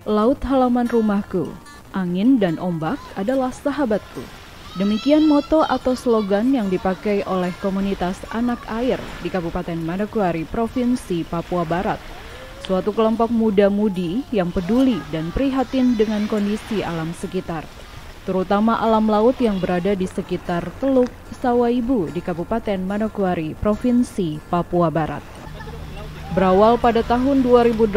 Laut halaman rumahku, angin dan ombak adalah sahabatku. Demikian moto atau slogan yang dipakai oleh komunitas anak air di Kabupaten Manokwari, Provinsi Papua Barat. Suatu kelompok muda-mudi yang peduli dan prihatin dengan kondisi alam sekitar, terutama alam laut yang berada di sekitar Teluk Sawaibu di Kabupaten Manokwari, Provinsi Papua Barat. Berawal pada tahun 2008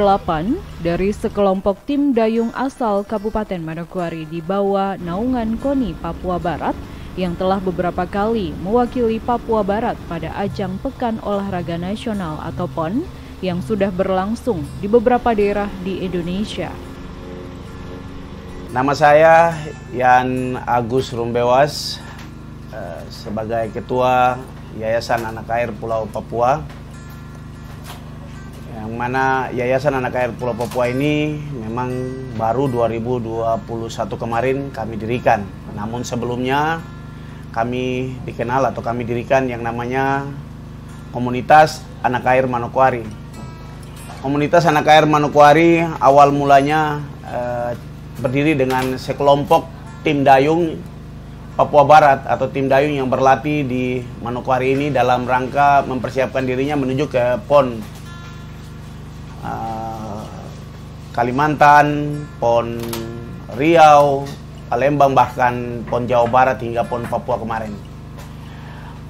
dari sekelompok tim dayung asal Kabupaten Manokwari di bawah naungan KONI Papua Barat yang telah beberapa kali mewakili Papua Barat pada ajang Pekan Olahraga Nasional atau PON yang sudah berlangsung di beberapa daerah di Indonesia. Nama saya Yan Agus Rumbewas, sebagai Ketua Yayasan Anak Air Pulau Papua. Yang mana Yayasan Anak Air Pulau Papua ini memang baru 2021 kemarin kami dirikan. Namun sebelumnya kami dikenal atau kami dirikan yang namanya Komunitas Anak Air Manokwari. Komunitas Anak Air Manokwari awal mulanya berdiri dengan sekelompok tim dayung Papua Barat atau tim dayung yang berlatih di Manokwari ini dalam rangka mempersiapkan dirinya menuju ke PON Kalimantan, PON Riau, Palembang, bahkan PON Jawa Barat hingga PON Papua kemarin.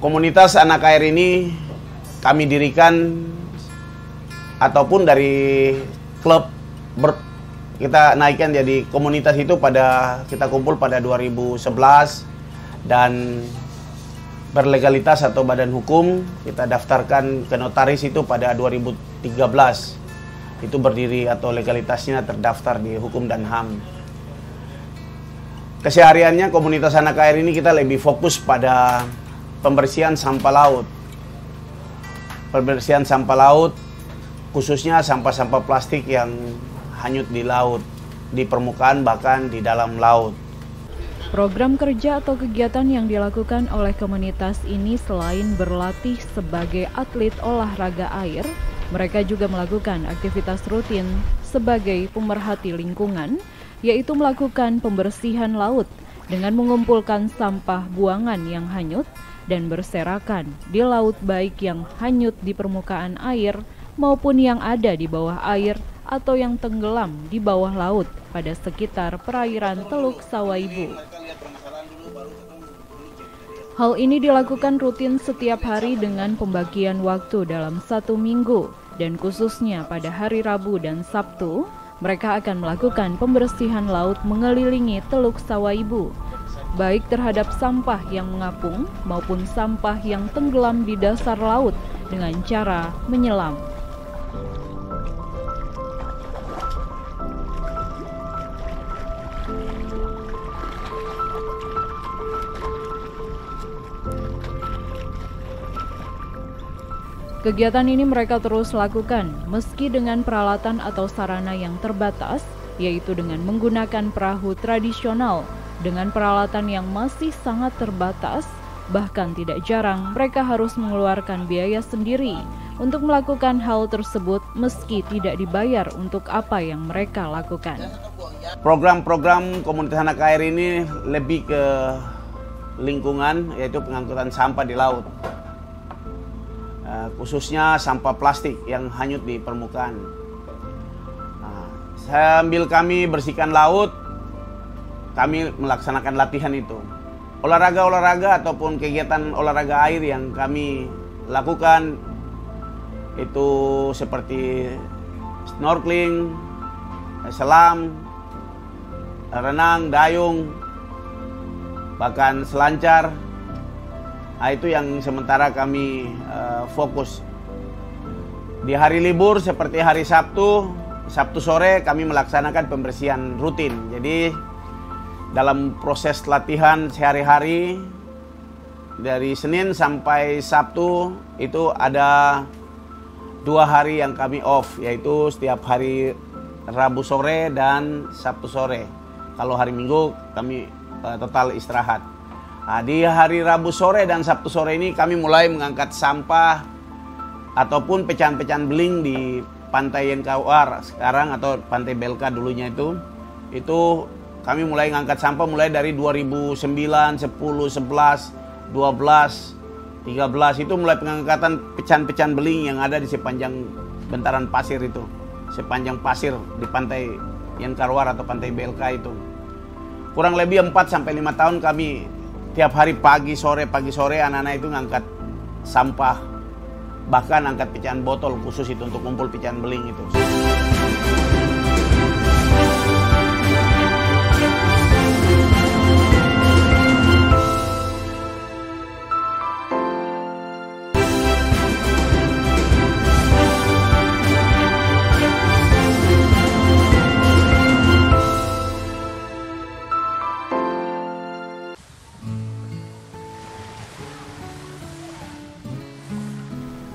Komunitas anak air ini kami dirikan ataupun dari klub kita naikkan jadi komunitas itu kita kumpul pada 2011 dan berlegalitas atau badan hukum kita daftarkan ke notaris itu pada 2013. Itu berdiri atau legalitasnya terdaftar di hukum dan HAM. Kesehariannya komunitas anak air ini kita lebih fokus pada pembersihan sampah laut. Pembersihan sampah laut khususnya sampah-sampah plastik yang hanyut di laut, di permukaan bahkan di dalam laut. Program kerja atau kegiatan yang dilakukan oleh komunitas ini selain berlatih sebagai atlet olahraga air, mereka juga melakukan aktivitas rutin sebagai pemerhati lingkungan, yaitu melakukan pembersihan laut dengan mengumpulkan sampah buangan yang hanyut dan berserakan di laut, baik yang hanyut di permukaan air maupun yang ada di bawah air atau yang tenggelam di bawah laut pada sekitar perairan Teluk Sawaibu. Hal ini dilakukan rutin setiap hari dengan pembagian waktu dalam 1 minggu, dan khususnya pada hari Rabu dan Sabtu, mereka akan melakukan pembersihan laut mengelilingi Teluk Sawaibu, baik terhadap sampah yang mengapung maupun sampah yang tenggelam di dasar laut dengan cara menyelam. Kegiatan ini mereka terus lakukan meski dengan peralatan atau sarana yang terbatas, yaitu dengan menggunakan perahu tradisional dengan peralatan yang masih sangat terbatas. Bahkan tidak jarang mereka harus mengeluarkan biaya sendiri untuk melakukan hal tersebut meski tidak dibayar untuk apa yang mereka lakukan. Program-program komunitas anak air ini lebih ke lingkungan, yaitu pengangkutan sampah di laut. Khususnya sampah plastik yang hanyut di permukaan. Sambil kami bersihkan laut, kami melaksanakan latihan itu. Olahraga-olahraga ataupun kegiatan olahraga air yang kami lakukan itu seperti snorkeling, selam, renang, dayung, bahkan selancar. Itu yang sementara kami fokus. Di hari libur seperti hari Sabtu sore kami melaksanakan pembersihan rutin. Jadi dalam proses latihan sehari-hari dari Senin sampai Sabtu itu ada 2 hari yang kami off, yaitu setiap hari Rabu sore dan Sabtu sore. Kalau hari Minggu kami total istirahat. Di hari Rabu sore dan Sabtu sore ini kami mulai mengangkat sampah ataupun pecahan-pecahan beling di Pantai Yenkawar sekarang atau Pantai Belka dulunya itu kami mulai ngangkat sampah mulai dari 2009, 10, 11, 12, 13 itu mulai pengangkatan pecahan-pecahan beling yang ada di sepanjang bentaran pasir itu, sepanjang pasir di Pantai Yenkawar atau Pantai Belka itu. Kurang lebih 4-5 tahun kami tiap hari pagi sore anak-anak itu ngangkat sampah, bahkan angkat pecahan botol khusus itu untuk kumpul pecahan beling itu.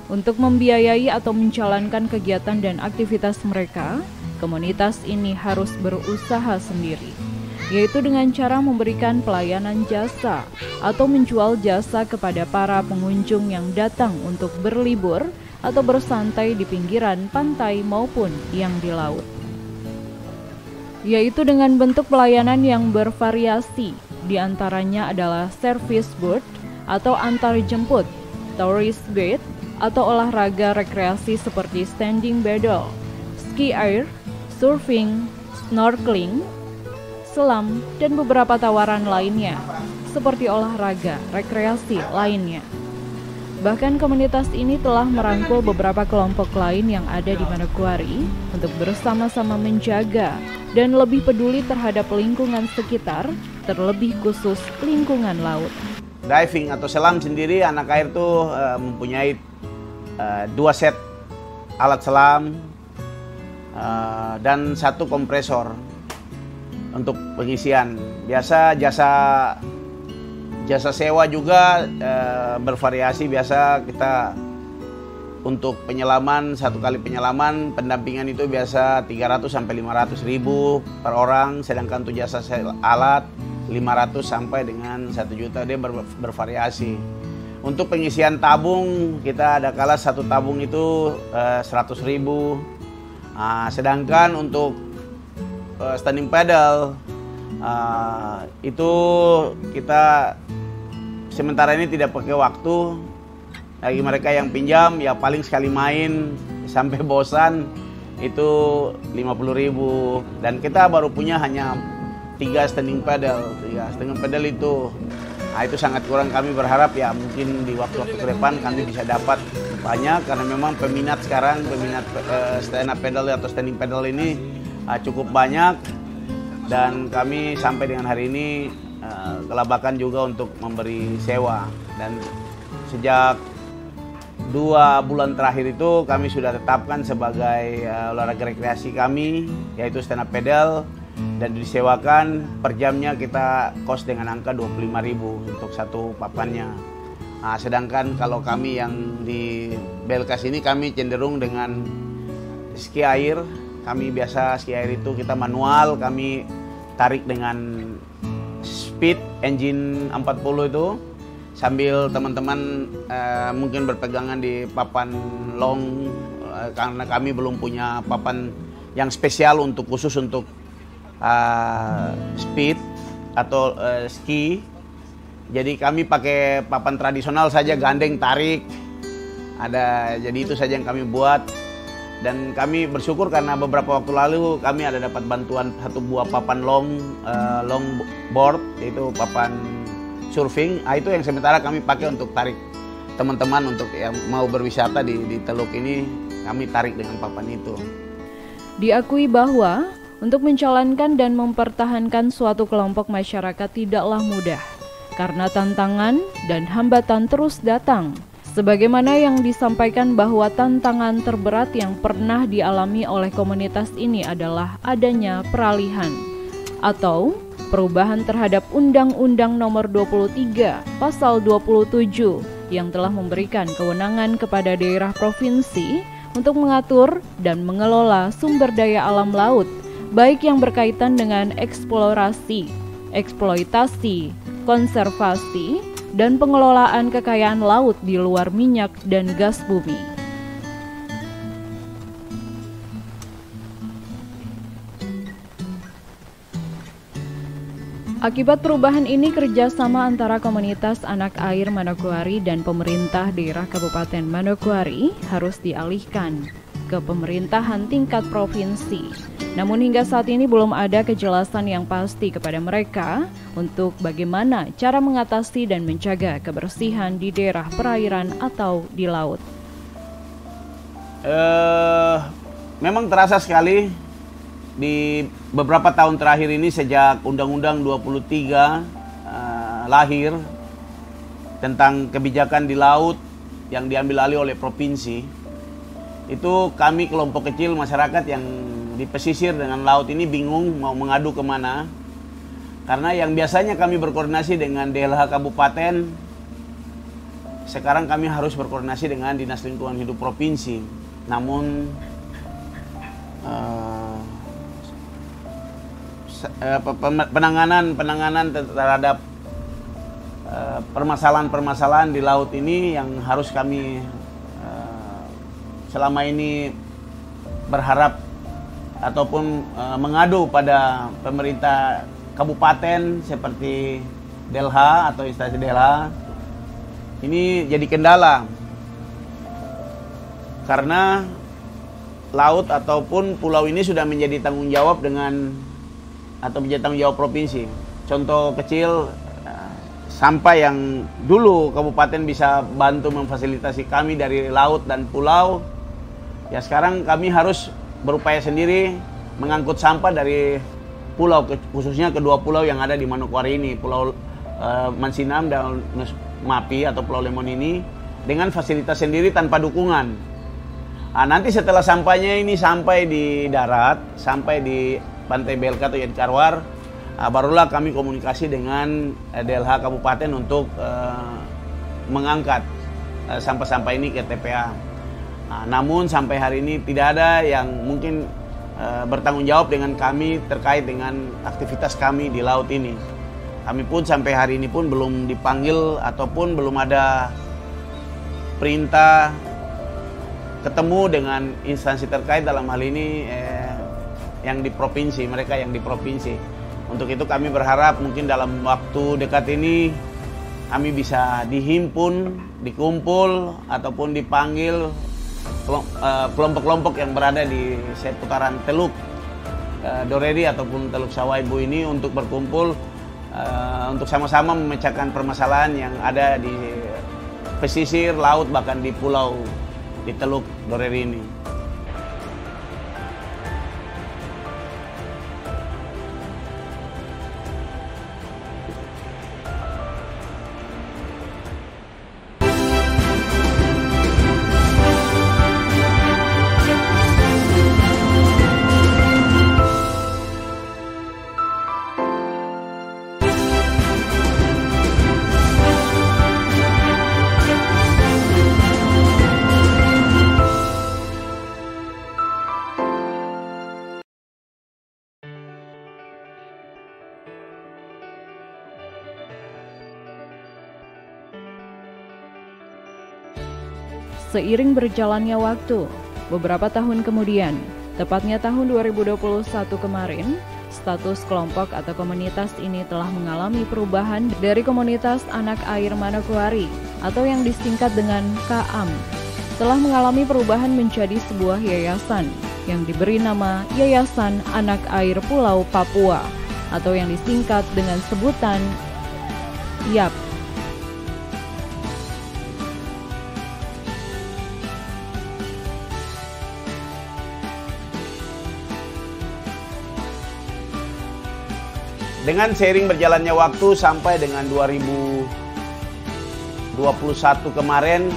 Untuk membiayai atau menjalankan kegiatan dan aktivitas mereka, komunitas ini harus berusaha sendiri, yaitu dengan cara memberikan pelayanan jasa atau menjual jasa kepada para pengunjung yang datang untuk berlibur atau bersantai di pinggiran pantai maupun yang di laut. Yaitu dengan bentuk pelayanan yang bervariasi, diantaranya adalah service boat atau antar jemput, tourist guide, atau olahraga rekreasi seperti standing paddle, ski air, surfing, snorkeling, selam, dan beberapa tawaran lainnya, seperti olahraga rekreasi lainnya. Bahkan komunitas ini telah merangkul beberapa kelompok lain yang ada di Manokwari untuk bersama-sama menjaga dan lebih peduli terhadap lingkungan sekitar, terlebih khusus lingkungan laut. Diving atau selam sendiri, anak air tuh mempunyai 2 set alat selam dan 1 kompresor untuk pengisian. Biasa jasa sewa juga bervariasi. Biasa kita untuk penyelaman, 1 kali penyelaman pendampingan itu biasa 300 sampai 500 ribu per orang, sedangkan untuk jasa alat 500 sampai dengan 1 juta, dia bervariasi. Untuk pengisian tabung, kita ada kala 1 tabung itu 100 ribu. Sedangkan untuk standing paddle itu kita sementara ini tidak pakai waktu. Bagi mereka yang pinjam ya paling sekali main sampai bosan itu 50 ribu. Dan kita baru punya hanya 3 standing paddle. 3 standing paddle itu sangat kurang. Kami berharap ya mungkin di waktu-waktu ke depan kami bisa dapat banyak, karena memang peminat stand up paddle atau standing paddle ini cukup banyak. Dan kami sampai dengan hari ini kelabakan juga untuk memberi sewa. Dan sejak 2 bulan terakhir itu kami sudah tetapkan sebagai olahraga rekreasi kami, yaitu stand up paddle. Dan disewakan per jamnya kita kos dengan angka 25.000 untuk 1 papannya. Sedangkan kalau kami yang di Belka sini kami cenderung dengan ski air. Kami biasa ski air itu kita manual, kami tarik dengan speed engine 40 itu sambil teman-teman mungkin berpegangan di papan long, karena kami belum punya papan yang spesial khusus untuk speed atau ski. Jadi kami pakai papan tradisional saja, gandeng, tarik. Jadi itu saja yang kami buat. Dan kami bersyukur karena beberapa waktu lalu kami ada dapat bantuan 1 buah papan long board, yaitu papan surfing. Itu yang sementara kami pakai untuk tarik teman-teman untuk yang mau berwisata di Teluk ini, kami tarik dengan papan itu. Diakui bahwa untuk menjalankan dan mempertahankan suatu kelompok masyarakat tidaklah mudah, karena tantangan dan hambatan terus datang. Sebagaimana yang disampaikan bahwa tantangan terberat yang pernah dialami oleh komunitas ini adalah adanya peralihan atau perubahan terhadap Undang-Undang Nomor 23 Pasal 27 yang telah memberikan kewenangan kepada daerah provinsi untuk mengatur dan mengelola sumber daya alam laut, baik yang berkaitan dengan eksplorasi, eksploitasi, konservasi, dan pengelolaan kekayaan laut di luar minyak dan gas bumi. Akibat perubahan ini, kerjasama antara komunitas anak air Manokwari dan pemerintah daerah Kabupaten Manokwari harus dialihkan ke pemerintahan tingkat provinsi. Namun hingga saat ini belum ada kejelasan yang pasti kepada mereka untuk bagaimana cara mengatasi dan menjaga kebersihan di daerah perairan atau di laut. Memang terasa sekali di beberapa tahun terakhir ini sejak Undang-Undang 23 lahir tentang kebijakan di laut yang diambil alih oleh provinsi, itu kami kelompok kecil masyarakat yang di pesisir dengan laut ini bingung mau mengadu kemana, karena yang biasanya kami berkoordinasi dengan DLH Kabupaten, sekarang kami harus berkoordinasi dengan Dinas Lingkungan Hidup Provinsi. Namun penanganan terhadap permasalahan-permasalahan di laut ini yang harus kami selama ini berharap ataupun mengadu pada pemerintah kabupaten seperti DLH atau instansi DLH, ini jadi kendala karena laut ataupun pulau ini sudah menjadi tanggung jawab atau menjadi tanggung jawab provinsi. Contoh kecil, sampah yang dulu kabupaten bisa bantu memfasilitasi kami dari laut dan pulau, ya sekarang kami harus berupaya sendiri mengangkut sampah dari pulau, khususnya kedua pulau yang ada di Manokwari ini, Pulau Mansinam dan Mapi atau Pulau Lemon ini, dengan fasilitas sendiri tanpa dukungan. Nah, nanti setelah sampahnya ini sampai di darat, sampai di Pantai Belka atau Yedkarwar, barulah kami komunikasi dengan DLH Kabupaten untuk mengangkat sampah-sampah ini ke TPA. Namun sampai hari ini tidak ada yang mungkin bertanggung jawab dengan kami terkait dengan aktivitas kami di laut ini. Kami pun sampai hari ini pun belum dipanggil ataupun belum ada perintah ketemu dengan instansi terkait, dalam hal ini yang di provinsi, mereka yang di provinsi. Untuk itu kami berharap mungkin dalam waktu dekat ini kami bisa dihimpun, dikumpul ataupun dipanggil kelompok-kelompok yang berada di seputaran Teluk Doredi ataupun Teluk Sawaibu ini untuk berkumpul untuk sama-sama memecahkan permasalahan yang ada di pesisir, laut, bahkan di pulau di Teluk Doredi ini. Seiring berjalannya waktu, beberapa tahun kemudian, tepatnya tahun 2021 kemarin, status kelompok atau komunitas ini telah mengalami perubahan dari komunitas anak air Manokwari atau yang disingkat dengan KAM, telah mengalami perubahan menjadi sebuah yayasan yang diberi nama Yayasan Anak Air Pulau Papua atau yang disingkat dengan sebutan YAP. Dengan seiring berjalannya waktu sampai dengan 2021 kemarin,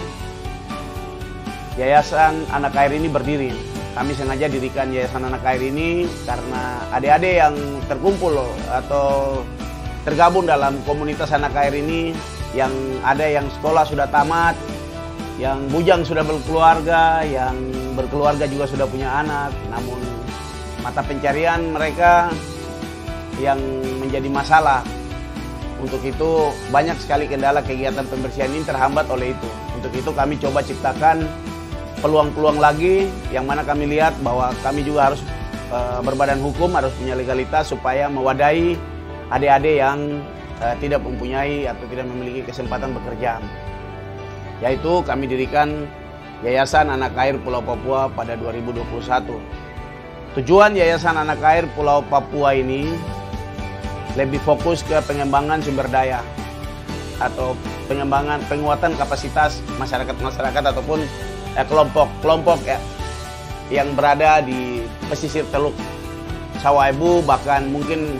Yayasan Anak Air ini berdiri. Kami sengaja dirikan Yayasan Anak Air ini karena adik-adik yang terkumpul atau tergabung dalam komunitas anak air ini, yang ada yang sekolah sudah tamat, yang bujang sudah berkeluarga, yang berkeluarga juga sudah punya anak, namun mata pencarian mereka yang menjadi masalah. Untuk itu banyak sekali kendala kegiatan pembersihan ini terhambat oleh itu. Untuk itu kami coba ciptakan peluang-peluang lagi, yang mana kami lihat bahwa kami juga harus berbadan hukum, harus punya legalitas supaya mewadahi adik-adik yang tidak mempunyai atau tidak memiliki kesempatan bekerja. Yaitu kami dirikan Yayasan Anak Air Pulau Papua pada 2021. Tujuan Yayasan Anak Air Pulau Papua ini lebih fokus ke pengembangan sumber daya atau penguatan kapasitas masyarakat ataupun kelompok yang berada di pesisir Teluk Sawaibu, bahkan mungkin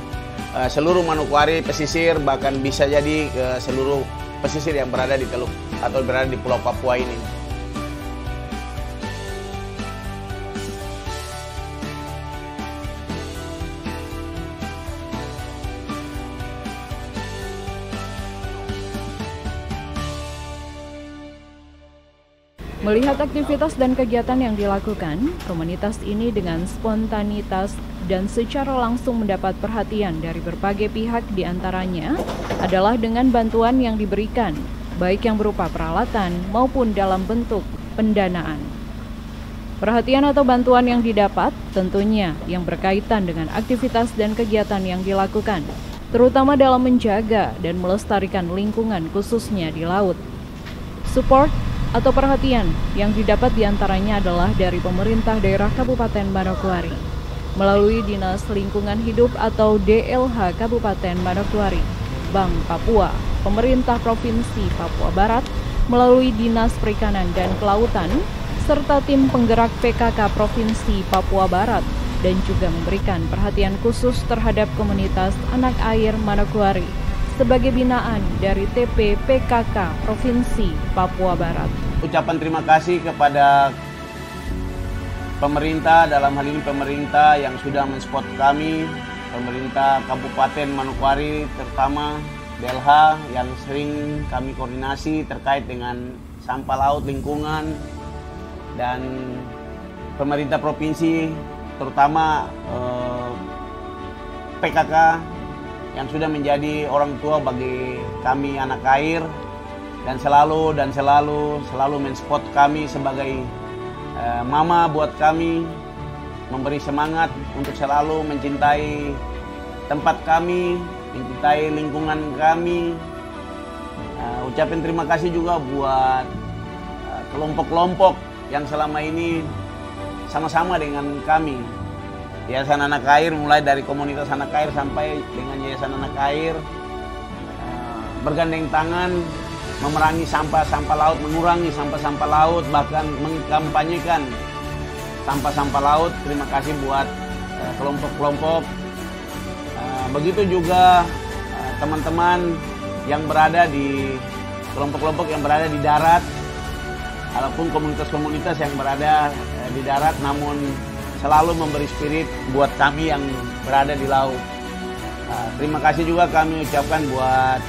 seluruh Manokwari pesisir, bahkan bisa jadi ke seluruh pesisir yang berada di Teluk atau berada di Pulau Papua ini. Melihat aktivitas dan kegiatan yang dilakukan, komunitas ini dengan spontanitas dan secara langsung mendapat perhatian dari berbagai pihak, diantaranya adalah dengan bantuan yang diberikan, baik yang berupa peralatan maupun dalam bentuk pendanaan. Perhatian atau bantuan yang didapat tentunya yang berkaitan dengan aktivitas dan kegiatan yang dilakukan, terutama dalam menjaga dan melestarikan lingkungan khususnya di laut. Support atau perhatian yang didapat diantaranya adalah dari pemerintah daerah Kabupaten Manokwari, melalui Dinas Lingkungan Hidup atau DLH Kabupaten Manokwari, Bank Papua, pemerintah Provinsi Papua Barat, melalui Dinas Perikanan dan Kelautan, serta tim penggerak PKK Provinsi Papua Barat, dan juga memberikan perhatian khusus terhadap komunitas anak air Manokwari sebagai binaan dari TP PKK Provinsi Papua Barat. Ucapan terima kasih kepada pemerintah, dalam hal ini pemerintah yang sudah mensupport kami, pemerintah Kabupaten Manokwari terutama DLH yang sering kami koordinasi terkait dengan sampah laut, lingkungan, dan pemerintah provinsi terutama PKK yang sudah menjadi orang tua bagi kami anak air dan selalu mensupport kami sebagai mama buat kami, memberi semangat untuk selalu mencintai tempat kami, mencintai lingkungan kami. Ucapin terima kasih juga buat kelompok-kelompok yang selama ini sama-sama dengan kami. Yayasan Anak Air, mulai dari komunitas anak air sampai dengan Yayasan Anak Air, bergandeng tangan memerangi sampah-sampah laut, mengurangi sampah-sampah laut, bahkan mengkampanyekan sampah-sampah laut. Terima kasih buat kelompok-kelompok. Begitu juga teman-teman yang berada di kelompok-kelompok yang berada di darat, ataupun komunitas-komunitas yang berada di darat namun selalu memberi spirit buat kami yang berada di laut. Terima kasih juga kami ucapkan buat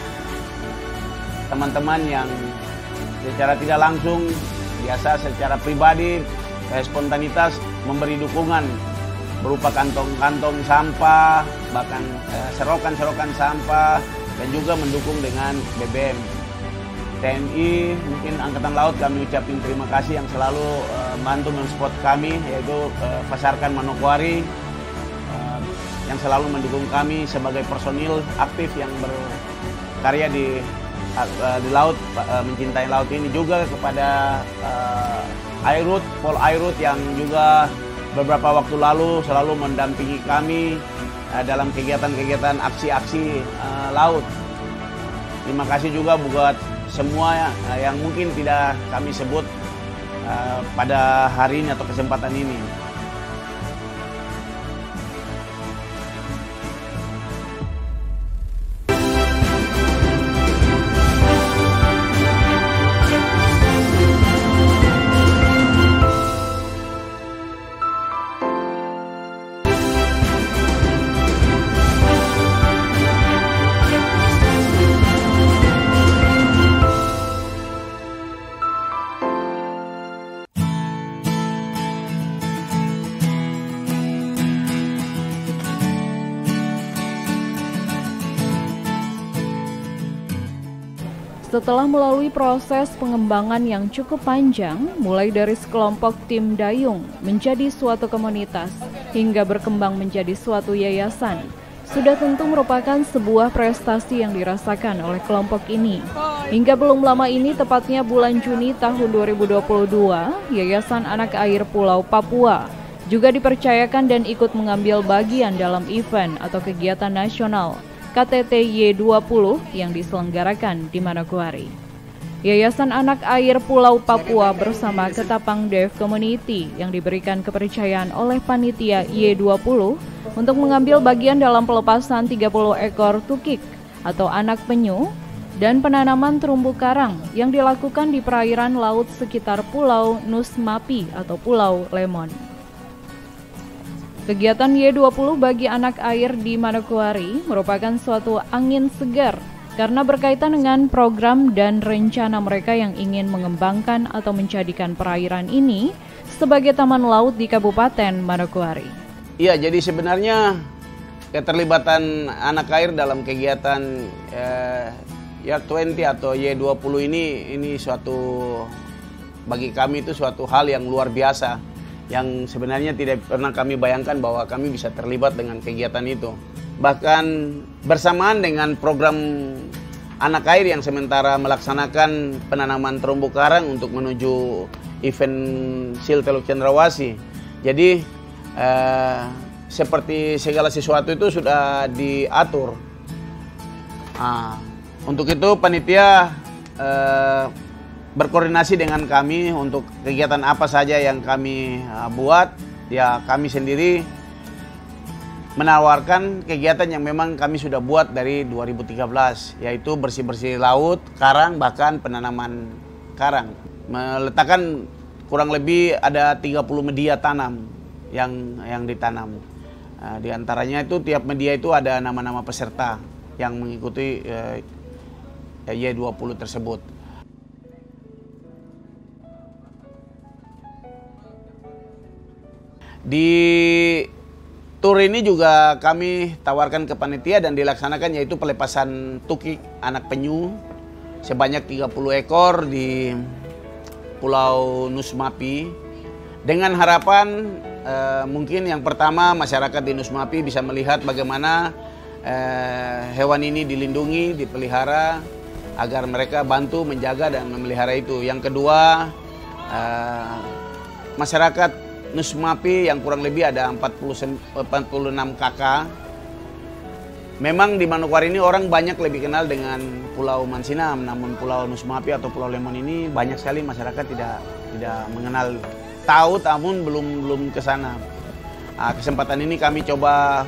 teman-teman yang secara tidak langsung, biasa secara pribadi, spontanitas memberi dukungan berupa kantong-kantong sampah, bahkan serokan-serokan sampah, dan juga mendukung dengan BBM. TNI, mungkin Angkatan Laut, kami ucapin terima kasih yang selalu membantu mensupport kami, yaitu Pasarkan Manokwari, yang selalu mendukung kami sebagai personil aktif yang berkarya di laut, mencintai laut ini. Juga kepada Airut, Pol Airut yang juga beberapa waktu lalu selalu mendampingi kami dalam kegiatan-kegiatan aksi-aksi laut. Terima kasih juga buat semua yang mungkin tidak kami sebut pada hari ini atau kesempatan ini. Setelah melalui proses pengembangan yang cukup panjang, mulai dari sekelompok tim dayung menjadi suatu komunitas, hingga berkembang menjadi suatu yayasan, sudah tentu merupakan sebuah prestasi yang dirasakan oleh kelompok ini. Hingga belum lama ini, tepatnya bulan Juni tahun 2022, Yayasan Anak Air Pulau Papua juga dipercayakan dan ikut mengambil bagian dalam event atau kegiatan nasional KTT Y20 yang diselenggarakan di Manokwari. Yayasan Anak Air Pulau Papua bersama Ketapang Dev Community yang diberikan kepercayaan oleh panitia Y20 untuk mengambil bagian dalam pelepasan 30 ekor tukik atau anak penyu dan penanaman terumbu karang yang dilakukan di perairan laut sekitar Pulau Nusmapi atau Pulau Lemon. Kegiatan Y20 bagi anak air di Manokwari merupakan suatu angin segar karena berkaitan dengan program dan rencana mereka yang ingin mengembangkan atau menjadikan perairan ini sebagai taman laut di Kabupaten Manokwari. Iya, jadi sebenarnya keterlibatan anak air dalam kegiatan Y20 atau Y20 ini suatu, bagi kami itu suatu hal yang luar biasa, yang sebenarnya tidak pernah kami bayangkan bahwa kami bisa terlibat dengan kegiatan itu. Bahkan bersamaan dengan program anak air yang sementara melaksanakan penanaman terumbu karang untuk menuju event SEAL Teluk Cendrawasih. Jadi seperti segala sesuatu itu sudah diatur. Untuk itu panitia berkoordinasi dengan kami untuk kegiatan apa saja yang kami buat. Ya, kami sendiri menawarkan kegiatan yang memang kami sudah buat dari 2013, yaitu bersih-bersih laut, karang, bahkan penanaman karang. Meletakkan kurang lebih ada 30 media tanam yang ditanam. Di antaranya itu tiap media itu ada nama-nama peserta yang mengikuti Y20 tersebut. Di tur ini juga kami tawarkan ke panitia dan dilaksanakan, yaitu pelepasan tukik anak penyu sebanyak 30 ekor di Pulau Nusmapi dengan harapan mungkin yang pertama masyarakat di Nusmapi bisa melihat bagaimana hewan ini dilindungi, dipelihara agar mereka bantu menjaga dan memelihara itu. Yang kedua, masyarakat Nusmapi yang kurang lebih ada 46 kakak. Memang di Manokwari ini orang banyak lebih kenal dengan Pulau Mansinam, namun Pulau Nusmapi atau Pulau Lemon ini banyak sekali masyarakat tidak mengenal. Tahu namun belum ke sana. Kesempatan ini kami coba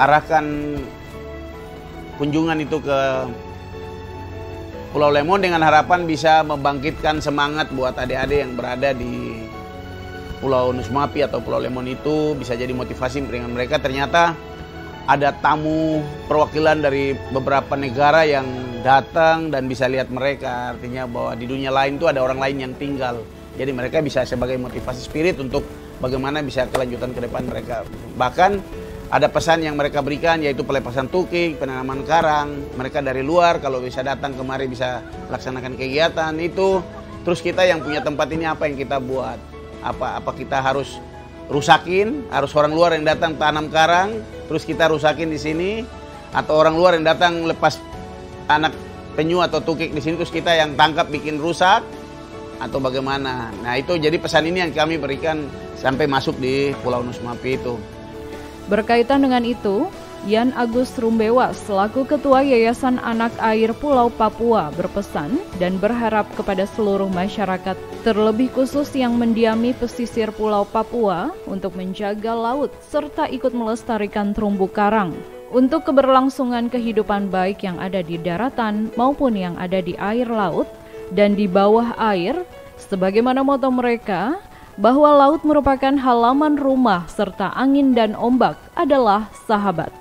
arahkan kunjungan itu ke Pulau Lemon dengan harapan bisa membangkitkan semangat buat adik-adik yang berada di Pulau Nusmapi atau Pulau Lemon itu, bisa jadi motivasi dengan mereka. Ternyata ada tamu perwakilan dari beberapa negara yang datang dan bisa lihat mereka. Artinya bahwa di dunia lain itu ada orang lain yang tinggal. Jadi mereka bisa sebagai motivasi spirit untuk bagaimana bisa kelanjutan ke depan mereka. Bahkan ada pesan yang mereka berikan, yaitu pelepasan tukik, penanaman karang. Mereka dari luar kalau bisa datang kemari bisa laksanakan kegiatan itu. Terus kita yang punya tempat ini apa yang kita buat? Apa kita harus rusakin? Harus orang luar yang datang tanam karang, terus kita rusakin di sini? Atau orang luar yang datang lepas anak penyu atau tukik di sini, terus kita yang tangkap bikin rusak? Atau bagaimana? Nah itu jadi pesan ini yang kami berikan sampai masuk di Pulau Nusmapi itu. Berkaitan dengan itu, Yan Agus Rumbewa selaku Ketua Yayasan Anak Air Pulau Papua berpesan dan berharap kepada seluruh masyarakat, terlebih khusus yang mendiami pesisir Pulau Papua, untuk menjaga laut serta ikut melestarikan terumbu karang untuk keberlangsungan kehidupan baik yang ada di daratan maupun yang ada di air laut dan di bawah air, sebagaimana moto mereka, bahwa laut merupakan halaman rumah serta angin dan ombak adalah sahabat.